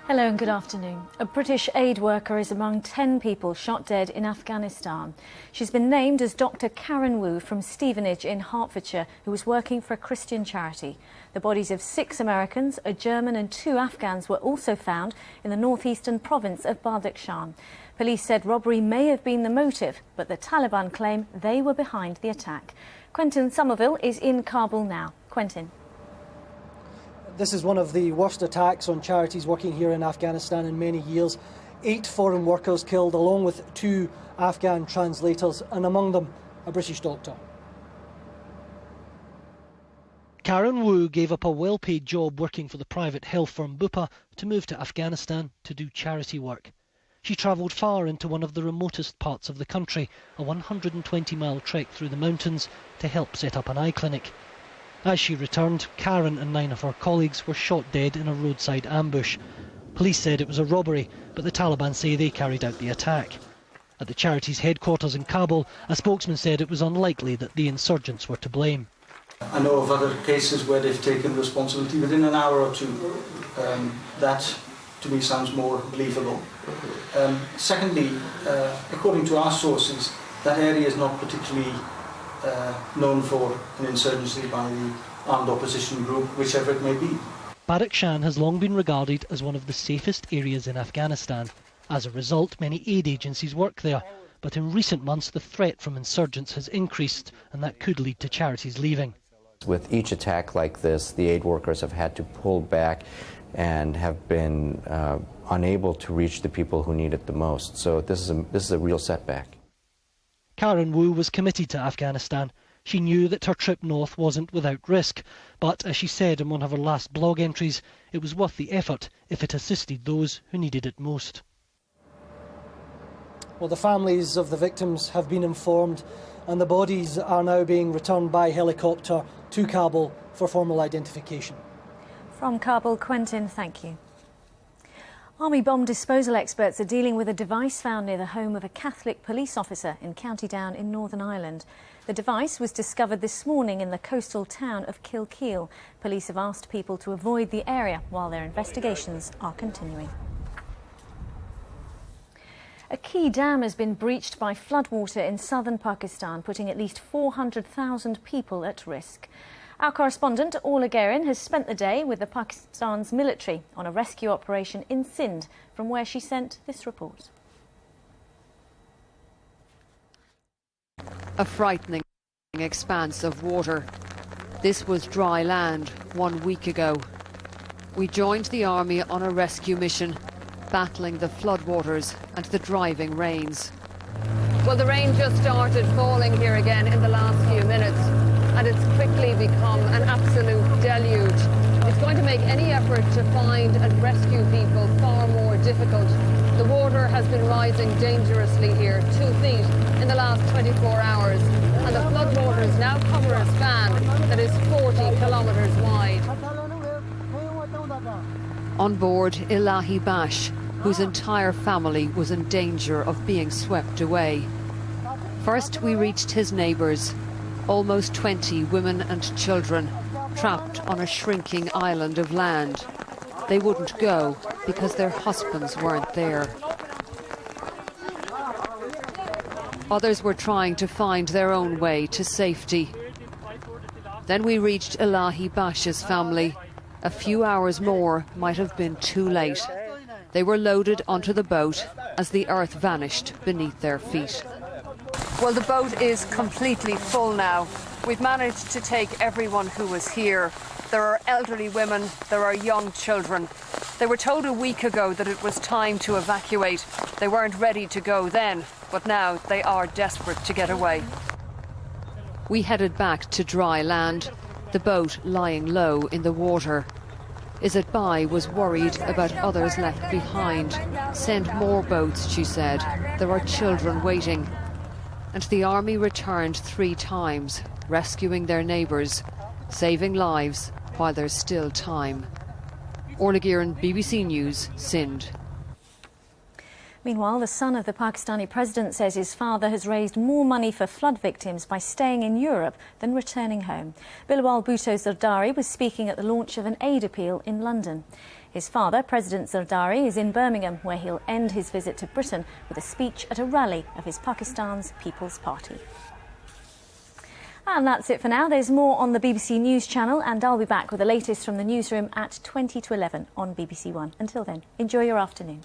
Hello and good afternoon. A British aid worker is among 10 people shot dead in Afghanistan. She's been named as Dr. Karen Wu from Stevenage in Hertfordshire, who was working for a Christian charity. The bodies of 6 Americans, a German and 2 Afghans were also found in the northeastern province of Badakhshan. Police said robbery may have been the motive, but the Taliban claim they were behind the attack. Quentin Sommerville is in Kabul now. Quentin. This is one of the worst attacks on charities working here in Afghanistan in many years. 8 foreign workers killed, along with 2 Afghan translators, and among them a British doctor. Karen Wu gave up a well-paid job working for the private health firm Bupa to move to Afghanistan to do charity work. She travelled far into one of the remotest parts of the country, a 120-mile trek through the mountains, to help set up an eye clinic. As she returned, Karen and 9 of her colleagues were shot dead in a roadside ambush. Police said it was a robbery, but the Taliban say they carried out the attack. At the charity's headquarters in Kabul, a spokesman said it was unlikely that the insurgents were to blame. I know of other cases where they've taken responsibility within an hour or two. That, to me, sounds more believable. Secondly, according to our sources, that area is not particularly known for an insurgency by the armed opposition group, whichever it may be. Badakhshan has long been regarded as one of the safest areas in Afghanistan. As a result, many aid agencies work there. But in recent months, the threat from insurgents has increased, and that could lead to charities leaving. With each attack like this, the aid workers have had to pull back and have been unable to reach the people who need it the most. So this is a real setback. Karen Wu was committed to Afghanistan. She knew that her trip north wasn't without risk, but as she said in one of her last blog entries, it was worth the effort if it assisted those who needed it most. Well, the families of the victims have been informed, and the bodies are now being returned by helicopter to Kabul for formal identification. From Kabul, Quentin, thank you. Army bomb disposal experts are dealing with a device found near the home of a Catholic police officer in County Down in Northern Ireland. The device was discovered this morning in the coastal town of Kilkeel. Police have asked people to avoid the area while their investigations are continuing. A key dam has been breached by floodwater in southern Pakistan, putting at least 400,000 people at risk. Our correspondent, Orla Guerin, has spent the day with the Pakistan's military on a rescue operation in Sindh, from where she sent this report. A frightening expanse of water. This was dry land 1 week ago. We joined the army on a rescue mission, battling the floodwaters and the driving rains. Well, the rain just started falling here again in the last few minutes, and it's quickly become an absolute deluge. It's going to make any effort to find and rescue people far more difficult. The water has been rising dangerously here, 2 feet in the last 24 hours, and the floodwaters now cover a span that is 40 kilometres wide. On board Ilahi Bash, whose entire family was in danger of being swept away. First, we reached his neighbours, almost 20 women and children, trapped on a shrinking island of land. They wouldn't go because their husbands weren't there. Others were trying to find their own way to safety. Then we reached Ilahi Bash's family. A few hours more might have been too late. They were loaded onto the boat as the earth vanished beneath their feet. Well, the boat is completely full now. We've managed to take everyone who was here. There are elderly women, there are young children. They were told a week ago that it was time to evacuate. They weren't ready to go then, but now they are desperate to get away. We headed back to dry land, the boat lying low in the water. Izzat Bai was worried about others left behind. Send more boats, she said. There are children waiting. And the army returned 3 times, rescuing their neighbours, saving lives while there's still time. Orla Guerin, BBC News, Sindh. Meanwhile, the son of the Pakistani president says his father has raised more money for flood victims by staying in Europe than returning home. Bilawal Bhutto Zardari was speaking at the launch of an aid appeal in London. His father, President Zardari, is in Birmingham, where he'll end his visit to Britain with a speech at a rally of his Pakistan's People's Party. And that's it for now. There's more on the BBC News channel, and I'll be back with the latest from the newsroom at 20 to 11 on BBC One. Until then, enjoy your afternoon.